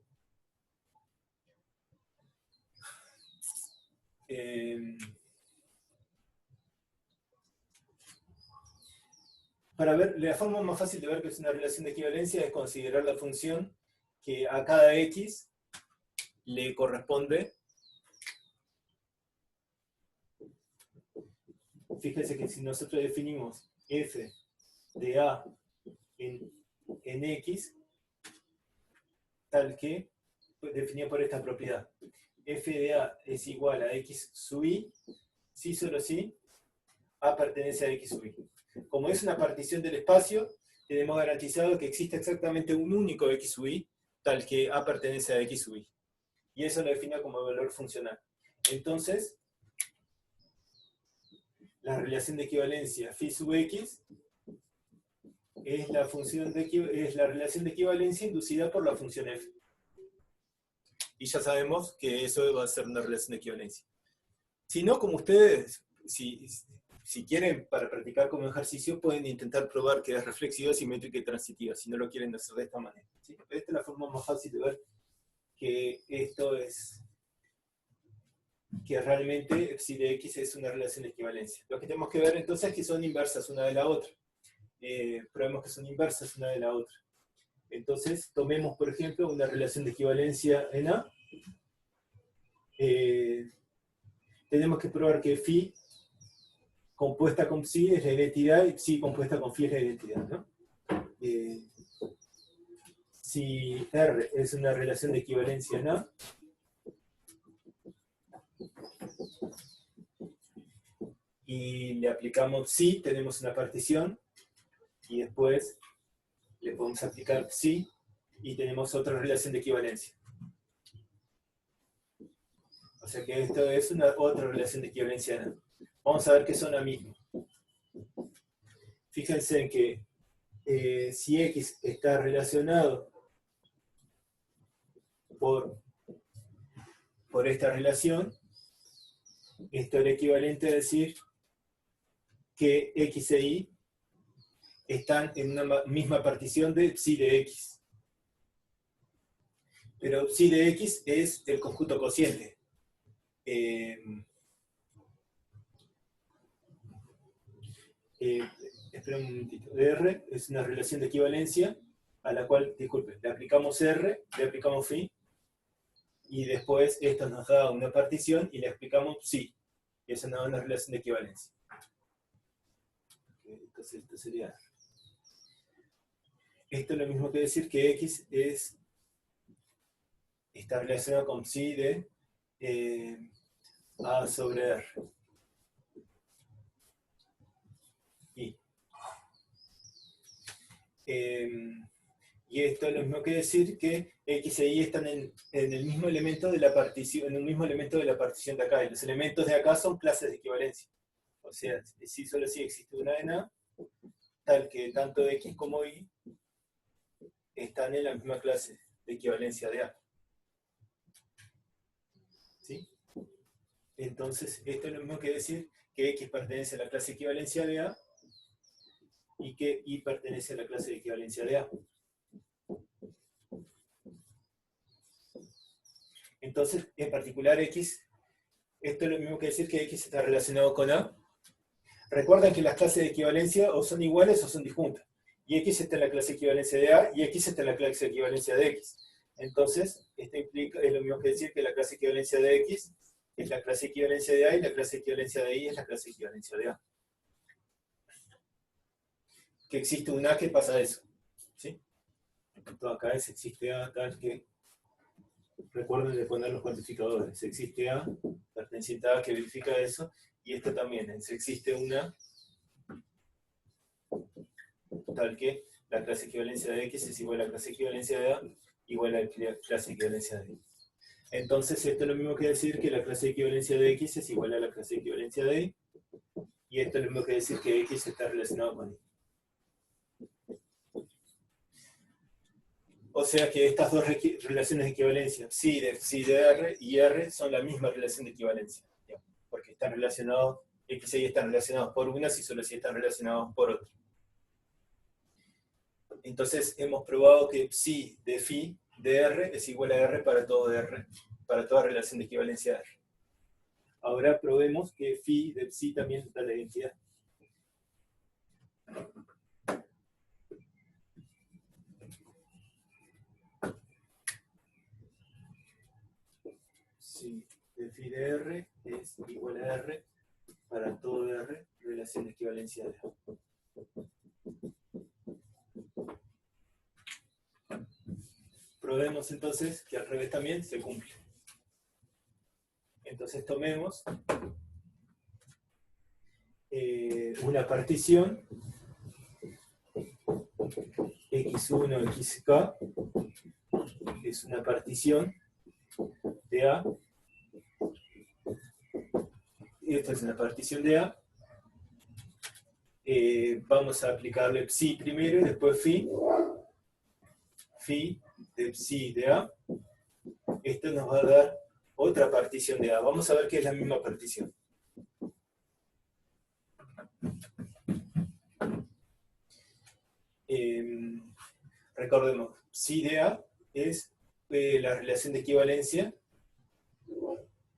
Para ver, la forma más fácil de ver que es una relación de equivalencia es considerar la función que a cada X le corresponde, fíjense que si nosotros definimos f de A en X, tal que, pues, definido por esta propiedad, f de A es igual a X sub I, si solo si A pertenece a X sub I. Como es una partición del espacio, tenemos garantizado que existe exactamente un único X sub I, tal que A pertenece a X sub I. Y eso lo define como valor funcional. Entonces, la relación de equivalencia phi sub X es la relación de equivalencia inducida por la función f. Y ya sabemos que eso va a ser una relación de equivalencia. Si no, como ustedes, si quieren, para practicar como ejercicio, pueden intentar probar que es reflexiva, simétrica y transitiva, si no lo quieren hacer de esta manera, ¿sí? Esta es la forma más fácil de ver que esto es, que realmente psi de x es una relación de equivalencia. Lo que tenemos que ver entonces es que son inversas una de la otra. Probemos que son inversas una de la otra. Entonces, tomemos, por ejemplo, una relación de equivalencia en A. Tenemos que probar que phi compuesta con psi es la identidad y psi compuesta con phi es la identidad, ¿no? Si R es una relación de equivalencia en A, y le aplicamos psi, tenemos una partición, y después le podemos aplicar psi, y tenemos otra relación de equivalencia. O sea que esto es otra relación de equivalencia en A. Vamos a ver que son la misma. Fíjense en que si X está relacionado por esta relación, esto es el equivalente a decir que X e Y están en una misma partición de psi de X. Pero psi de X es el conjunto cociente. Espera un momentito. R es una relación de equivalencia a la cual, disculpe, le aplicamos R, le aplicamos phi, y después esto nos da una partición y le aplicamos psi. Y eso nos da una relación de equivalencia. Entonces esto sería... Esto es lo mismo que decir que X está relacionado con psi de A sobre R. Y esto es lo mismo que decir que X e Y están en el mismo elemento de la partición, en un mismo elemento de la partición de acá. Y los elementos de acá son clases de equivalencia. O sea, si solo si existe una en A, tal que tanto X como Y están en la misma clase de equivalencia de A. ¿Sí? Entonces, esto es lo mismo que decir que X pertenece a la clase de equivalencia de A y que Y pertenece a la clase de equivalencia de A. Entonces, en particular X, esto es lo mismo que decir que X está relacionado con A. Recuerden que las clases de equivalencia o son iguales o son disjuntas. Y X está en la clase de equivalencia de A y X está en la clase de equivalencia de X. Entonces, esto implica, es lo mismo que decir que la clase de equivalencia de X es la clase de equivalencia de A y la clase de equivalencia de Y es la clase de equivalencia de A. Que existe un A que pasa eso. ¿Sí? Entonces acá existe A tal que... Recuerden de poner los cuantificadores. Existe A, perteneciente a A que verifica eso, y esto también. Existe una tal que la clase de equivalencia de X es igual a la clase de equivalencia de A igual a la clase de equivalencia de Y. Entonces esto es lo mismo que decir que la clase de equivalencia de X es igual a la clase de equivalencia de Y, y esto es lo mismo que decir que X está relacionado con Y. O sea que estas dos relaciones de equivalencia, psi de R y R, son la misma relación de equivalencia, porque están relacionados, X y Y están relacionados por una, si solo si están relacionados por otra. Entonces hemos probado que psi de phi de R es igual a R para todo R, para toda relación de equivalencia R. Ahora probemos que phi de psi también da la identidad. phi de R es igual a R para todo R, relación de equivalencia de A. Probemos entonces que al revés también se cumple. Entonces tomemos una partición x1, xk es una partición de A. Y esta es una partición de A. Vamos a aplicarle psi primero y después phi. Phi de psi de A. Esto nos va a dar otra partición de A. Vamos a ver qué es la misma partición. Recordemos, psi de A es la relación de equivalencia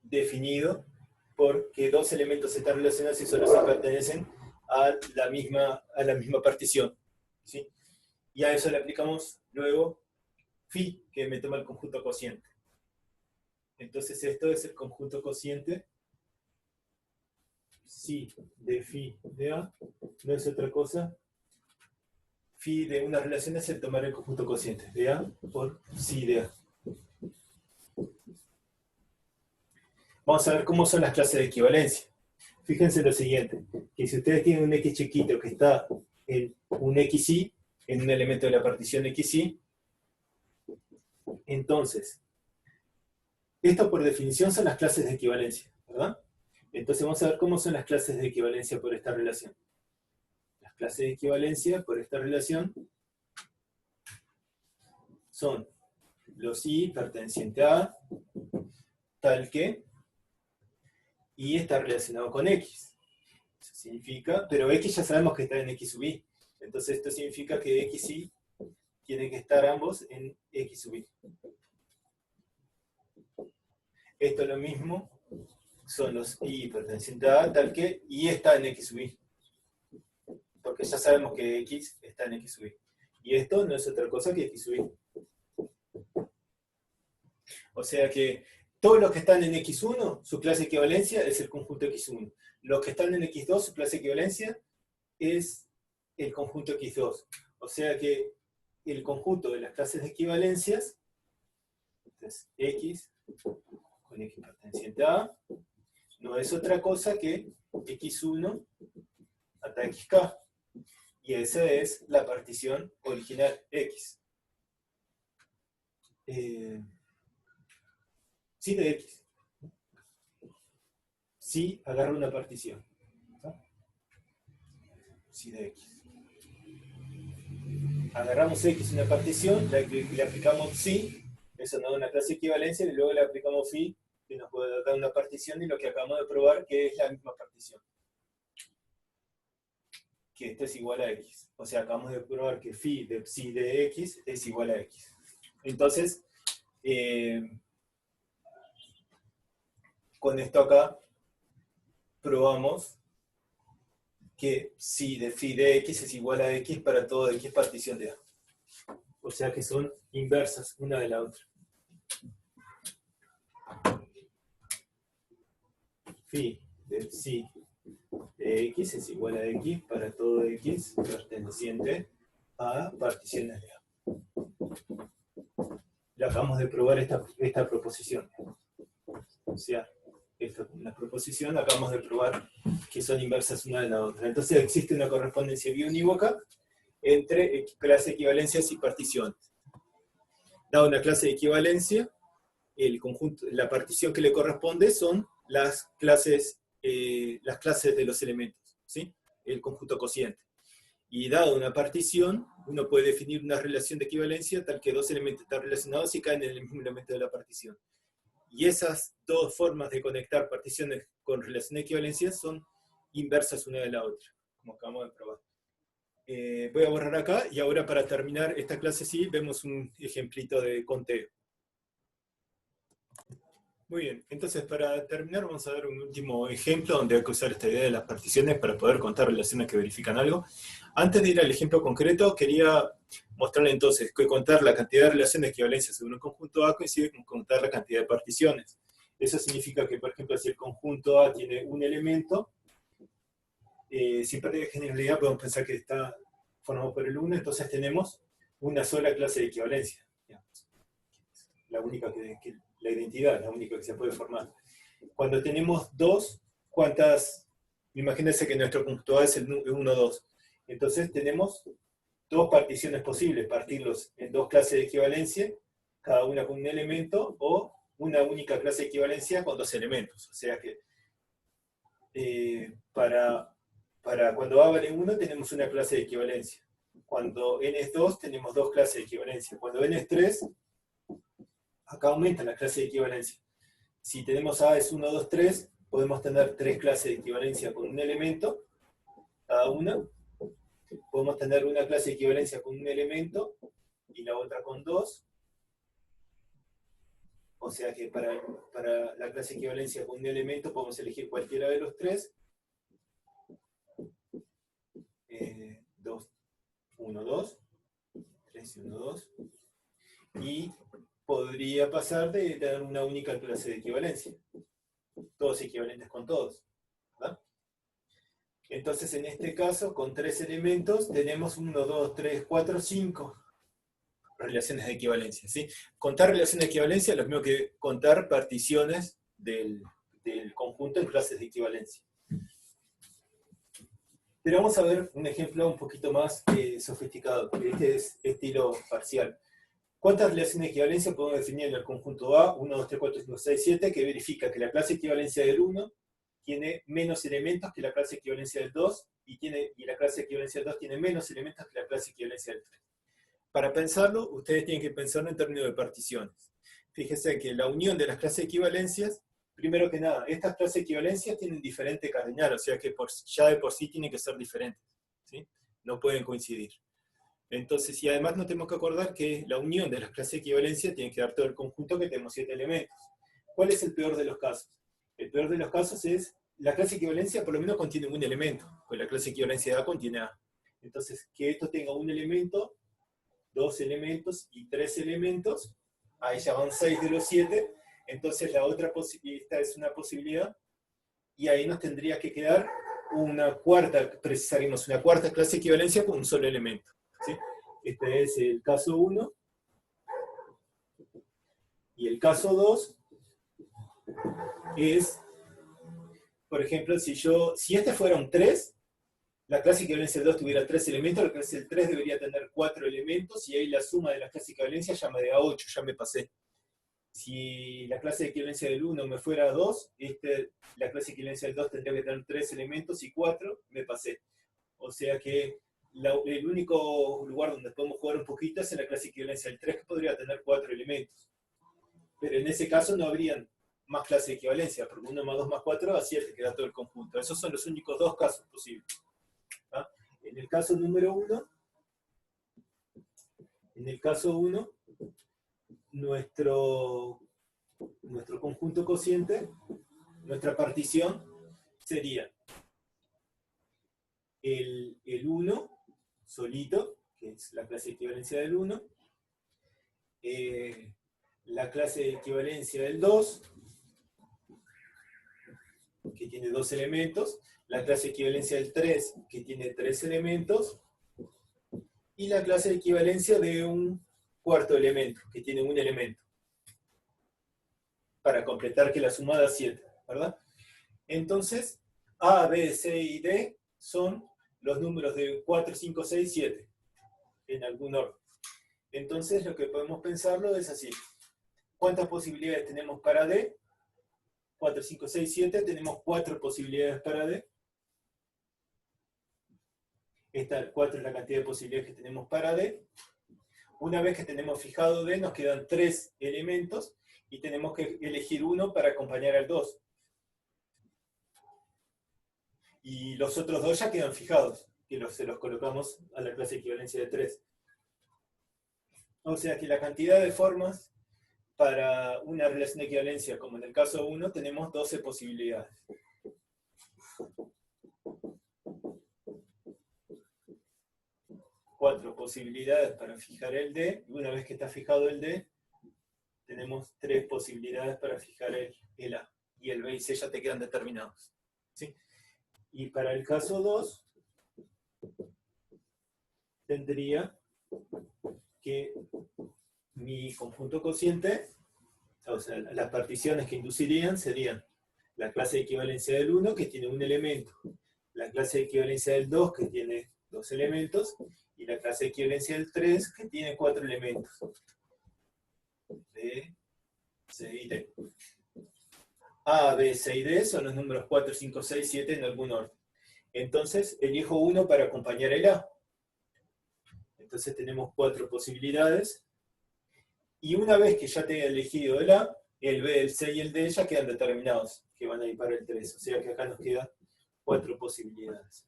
definido porque dos elementos están relacionados y solo se pertenecen a la misma partición, ¿sí? Y a eso le aplicamos luego phi, que me toma el conjunto cociente. Entonces esto es el conjunto cociente. Psi de phi de A no es otra cosa. Phi de una relación es el tomar el conjunto cociente de A por psi de A. Vamos a ver cómo son las clases de equivalencia. Fíjense lo siguiente, que si ustedes tienen un x chiquito que está en un xy, en un elemento de la partición xy, entonces, esto por definición son las clases de equivalencia, ¿verdad? Entonces vamos a ver cómo son las clases de equivalencia por esta relación. Las clases de equivalencia por esta relación son los y pertenecientes a tal que y está relacionado con x. Eso significa, pero x ya sabemos que está en x sub y. Entonces esto significa que x y tienen que estar ambos en x sub y. Esto es lo mismo, son los y pertenecientes a tal que y está en x sub y. Porque ya sabemos que x está en x sub y. Y esto no es otra cosa que x sub y. O sea que todos los que están en x1, su clase de equivalencia es el conjunto x1. Los que están en x2, su clase de equivalencia es el conjunto x2. O sea que el conjunto de las clases de equivalencias, entonces x con x perteneciente a A, no es otra cosa que x1 hasta xk. Y esa es la partición original x. Psi de x. Psi agarra una partición. Psi de x. Agarramos x una partición, le aplicamos psi, eso nos da una clase de equivalencia, y luego le aplicamos phi, que nos puede dar una partición, y lo que acabamos de probar que es la misma partición. Que esto es igual a x. O sea, acabamos de probar que phi de psi de x es igual a x. Entonces, con esto acá, probamos que psi de phi de x es igual a x para todo x partición de A. O sea que son inversas una de la otra. Phi de psi de x es igual a x para todo x perteneciente a particiones de A. Ya acabamos de probar esta proposición. O sea, esta es una proposición, acabamos de probar que son inversas una de la otra. Entonces existe una correspondencia biunívoca entre clases de equivalencias y particiones. Dada una clase de equivalencia, el conjunto, la partición que le corresponde son las clases de los elementos, ¿sí? El conjunto cociente. Y dada una partición, uno puede definir una relación de equivalencia tal que dos elementos están relacionados y caen en el mismo elemento de la partición. Y esas dos formas de conectar particiones con relación de equivalencia son inversas una de la otra, como acabamos de probar. Voy a borrar acá, y ahora para terminar esta clase sí, vemos un ejemplito de conteo. Muy bien, entonces para terminar vamos a ver un último ejemplo donde hay que usar esta idea de las particiones para poder contar relaciones que verifican algo. Antes de ir al ejemplo concreto, quería mostrarle entonces que contar la cantidad de relaciones de equivalencia según un conjunto A coincide con contar la cantidad de particiones. Eso significa que, por ejemplo, si el conjunto A tiene un elemento, sin perder generalidad podemos pensar que está formado por el 1, entonces tenemos una sola clase de equivalencia. La única la identidad, la única que se puede formar. Cuando tenemos 2, ¿cuántas? Imagínense que nuestro conjunto A es el 1, 2. Entonces tenemos 2 particiones posibles, partirlos en 2 clases de equivalencia, cada una con un elemento, o una única clase de equivalencia con 2 elementos. O sea que para cuando A vale 1 tenemos una clase de equivalencia. Cuando n es 2 tenemos 2 clases de equivalencia. Cuando n es 3, acá aumenta la clase de equivalencia. Si tenemos A es 1, 2, 3, podemos tener 3 clases de equivalencia con un elemento, cada una. Podemos tener una clase de equivalencia con un elemento y la otra con 2. O sea que para la clase de equivalencia con un elemento podemos elegir cualquiera de los 3. 2, 1, 2. 3 y 1, 2. Y podría pasar de tener una única clase de equivalencia. Todos equivalentes con todos. ¿Verdad? Entonces, en este caso, con 3 elementos, tenemos 1, 2, 3, 4, 5 relaciones de equivalencia. ¿Sí? Contar relaciones de equivalencia es lo mismo que contar particiones del conjunto en clases de equivalencia. Pero vamos a ver un ejemplo un poquito más sofisticado, porque este es estilo parcial. ¿Cuántas relaciones de equivalencia podemos definir en el conjunto A? 1, 2, 3, 4, 5, 6, 7, que verifica que la clase de equivalencia del 1 tiene menos elementos que la clase de equivalencia del 2, y la clase de equivalencia del 2 tiene menos elementos que la clase de equivalencia del 3. Para pensarlo, ustedes tienen que pensarlo en términos de particiones. Fíjense que la unión de las clases de equivalencias, primero que nada, estas clases de equivalencias tienen diferente cardinal, o sea que ya de por sí tienen que ser diferentes, ¿sí? No pueden coincidir. Entonces, y además nos tenemos que acordar que la unión de las clases de equivalencia tiene que dar todo el conjunto que tenemos 7 elementos. ¿Cuál es el peor de los casos? El peor de los casos es, la clase de equivalencia por lo menos contiene un elemento, pues la clase de equivalencia de A contiene A. Entonces, que esto tenga un elemento, 2 elementos y 3 elementos, ahí ya van 6 de los 7, entonces la otra esta es una posibilidad, y ahí nos tendría que quedar una cuarta, precisaremos una cuarta clase de equivalencia con un solo elemento. ¿Sí? Este es el caso 1, y el caso 2 es, por ejemplo, si este fuera un 3, la clase de equivalencia del 2 tuviera 3 elementos, la clase del 3 debería tener 4 elementos, y ahí la suma de las clases de equivalencia ya me da 8, ya me pasé. Si la clase de equivalencia del 1 me fuera 2, la clase de equivalencia del 2 tendría que tener 3 elementos y 4, me pasé. O sea que el único lugar donde podemos jugar un poquito es en la clase de equivalencia del 3, que podría tener 4 elementos. Pero en ese caso no habrían más clases de equivalencia, porque 1 más 2 más 4 da 7, que da todo el conjunto. Esos son los únicos 2 casos posibles. ¿Ah? En el caso número 1, nuestro conjunto cociente, nuestra partición, sería el 1 solito, que es la clase de equivalencia del 1, la clase de equivalencia del 2, que tiene 2 elementos, la clase de equivalencia del 3, que tiene 3 elementos, y la clase de equivalencia de un cuarto elemento, que tiene un elemento, para completar que la suma da 7, ¿verdad? Entonces, A, B, C y D son los números de 4, 5, 6, 7, en algún orden. Entonces, lo que podemos pensarlo es así. ¿Cuántas posibilidades tenemos para D? 4, 5, 6, 7. Tenemos 4 posibilidades para D. Esta 4 es la cantidad de posibilidades que tenemos para D. Una vez que tenemos fijado D, nos quedan 3 elementos y tenemos que elegir uno para acompañar al 2. Y los otros 2 ya quedan fijados, que se los colocamos a la clase de equivalencia de 3. O sea que la cantidad de formas para una relación de equivalencia, como en el caso 1, tenemos 12 posibilidades. Cuatro posibilidades para fijar el D, y una vez que está fijado el D, tenemos 3 posibilidades para fijar el el A. Y el B y C ya te quedan determinados. ¿Sí? Y para el caso 2, tendría que mi conjunto cociente, o sea, las particiones que inducirían serían la clase de equivalencia del 1, que tiene un elemento, la clase de equivalencia del 2, que tiene 2 elementos, y la clase de equivalencia del 3, que tiene 4 elementos. B, C y D. A, B, C y D son los números 4, 5, 6, 7 en algún orden. Entonces, elijo uno para acompañar el A. Entonces tenemos 4 posibilidades. Y una vez que ya tenga elegido el A, el B, el C y el D ya quedan determinados, que van a ir para el 3. O sea que acá nos quedan 4 posibilidades.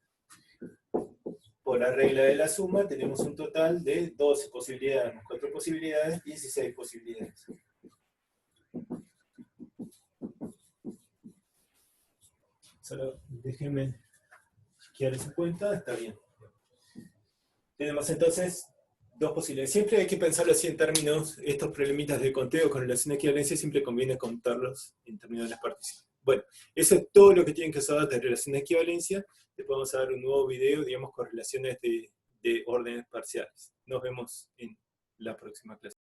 Por la regla de la suma tenemos un total de 12 posibilidades, más 4 posibilidades, 16 posibilidades. Solo déjenme chequear esa cuenta, está bien. Tenemos entonces 2 posibilidades. Siempre hay que pensarlo así en términos, estos problemitas de conteo con relación a equivalencia, siempre conviene contarlos en términos de las particiones. Bueno, eso es todo lo que tienen que saber de relación de equivalencia. Después vamos a ver un nuevo video, digamos, con relaciones de órdenes parciales. Nos vemos en la próxima clase.